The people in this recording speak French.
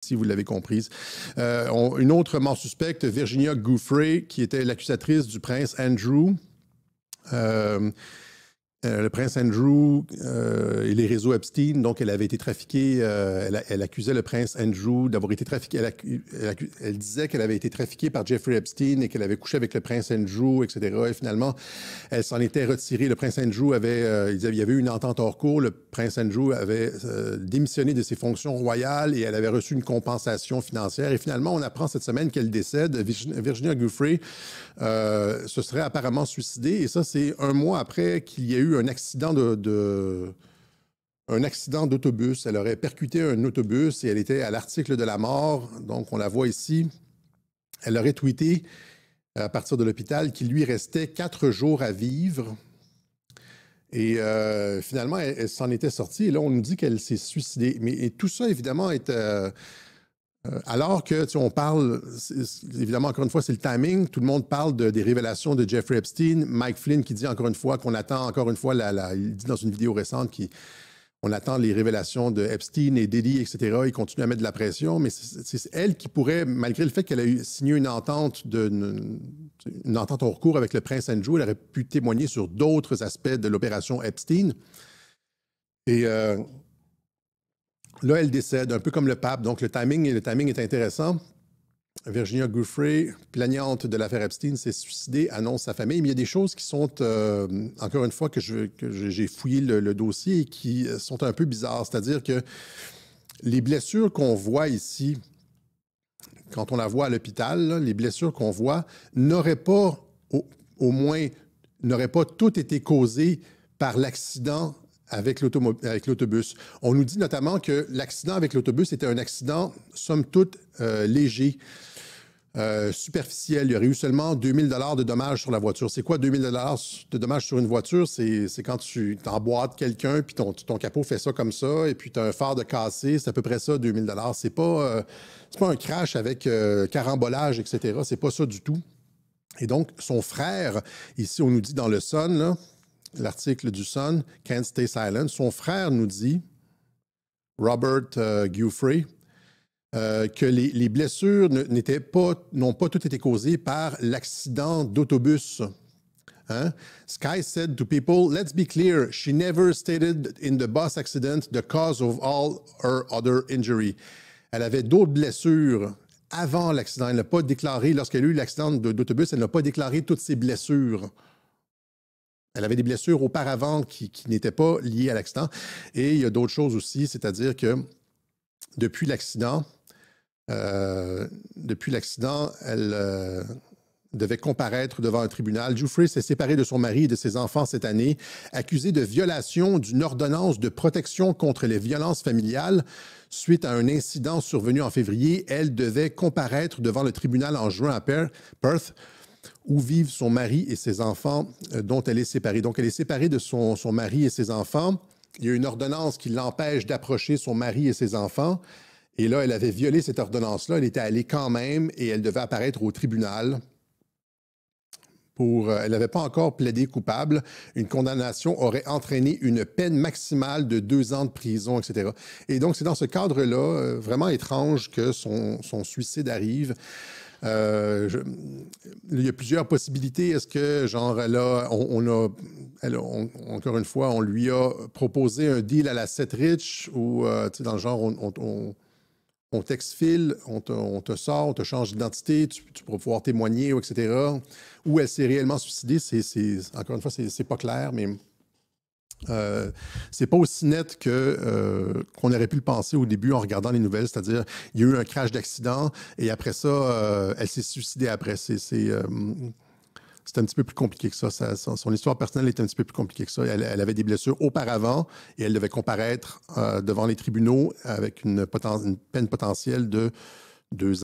si vous l'avez comprise. Une autre mort suspecte, Virginia Giuffre, qui était l'accusatrice du prince Andrew. Le prince Andrew et les réseaux Epstein, donc elle avait été trafiquée, elle accusait le prince Andrew d'avoir été trafiqué, elle disait qu'elle avait été trafiquée par Jeffrey Epstein et qu'elle avait couché avec le prince Andrew, etc. Et finalement, elle s'en était retirée. Le prince Andrew avait, il y avait eu une entente hors cours, le prince Andrew avait démissionné de ses fonctions royales et elle avait reçu une compensation financière. Et finalement, on apprend cette semaine qu'elle décède. Virginia Giuffre se serait apparemment suicidée, et ça, c'est un mois après qu'il y a eu un accident d'autobus. Elle aurait percuté un autobus et elle était à l'article de la mort. Donc, on la voit ici. Elle aurait tweeté à partir de l'hôpital qu'il lui restait 4 jours à vivre. Et finalement, elle s'en était sortie. Et là, on nous dit qu'elle s'est suicidée. Mais tout ça, évidemment, est... alors que, on parle, évidemment, encore une fois, c'est le timing. Tout le monde parle des révélations de Jeffrey Epstein. Mike Flynn qui dit encore une fois qu'on attend encore une fois, il dit dans une vidéo récente qu'on attend les révélations de Epstein et Diddy, etc. Il continue à mettre de la pression, mais c'est elle qui pourrait, malgré le fait qu'elle a signé une entente hors cours avec le prince Andrew, elle aurait pu témoigner sur d'autres aspects de l'opération Epstein. Et... là, elle décède, un peu comme le pape. Donc, le timing est intéressant. Virginia Giuffre, plaignante de l'affaire Epstein, s'est suicidée, annonce sa famille. Mais il y a des choses qui sont, encore une fois, que j'ai fouillé le dossier et qui sont un peu bizarres. C'est-à-dire que les blessures qu'on voit ici, quand on la voit à l'hôpital, les blessures qu'on voit n'auraient pas, au moins, n'auraient pas toutes été causées par l'accident avec l'autobus. On nous dit notamment que l'accident avec l'autobus était un accident, somme toute, léger, superficiel. Il y aurait eu seulement 2000 $ de dommages sur la voiture. C'est quoi 2000 $ de dommages sur une voiture? C'est quand tu emboîtes quelqu'un, puis ton capot fait ça comme ça, et puis tu as un phare de cassé, c'est à peu près ça, 2000 $. C'est pas un crash avec carambolage, etc. C'est pas ça du tout. Et donc, son frère, ici, on nous dit dans le Sun, là, l'article du Sun, Can't Stay Silent, son frère nous dit, Robert Giuffre, que les blessures n'ont pas toutes été causées par l'accident d'autobus. Hein? Sky said to people, let's be clear, she never stated in the bus accident the cause of all her other injury. Elle avait d'autres blessures avant l'accident. Elle n'a pas déclaré, lorsqu'elle a eu l'accident d'autobus, elle n'a pas déclaré toutes ses blessures. Elle avait des blessures auparavant qui n'étaient pas liées à l'accident. Et il y a d'autres choses aussi, c'est-à-dire que depuis l'accident, elle devait comparaître devant un tribunal. Giuffre s'est séparée de son mari et de ses enfants cette année, accusée de violation d'une ordonnance de protection contre les violences familiales. Suite à un incident survenu en février, elle devait comparaître devant le tribunal en juin à Perth, où vivent son mari et ses enfants dont elle est séparée. Donc, elle est séparée de son mari et ses enfants. Il y a une ordonnance qui l'empêche d'approcher son mari et ses enfants. Et là, elle avait violé cette ordonnance-là. Elle était allée quand même et elle devait apparaître au tribunal. Elle n'avait pas encore plaidé coupable. Une condamnation aurait entraîné une peine maximale de 2 ans de prison, etc. Et donc, c'est dans ce cadre-là, vraiment étrange que son suicide arrive. Il y a plusieurs possibilités. Est-ce que, genre, encore une fois, on lui a proposé un deal à la Seth Rich ou, dans le genre, on t'exfile, on te sort, on te change d'identité, tu pourras pouvoir témoigner, etc. Ou elle s'est réellement suicidée, encore une fois, c'est pas clair, mais c'est pas aussi net qu'on aurait pu le penser au début en regardant les nouvelles, c'est-à-dire il y a eu un crash d'accident et après ça, elle s'est suicidée après. C'est un petit peu plus compliqué que ça. Son histoire personnelle est un petit peu plus compliquée que ça. Elle avait des blessures auparavant et elle devait comparaître devant les tribunaux avec une peine potentielle de 2 ans.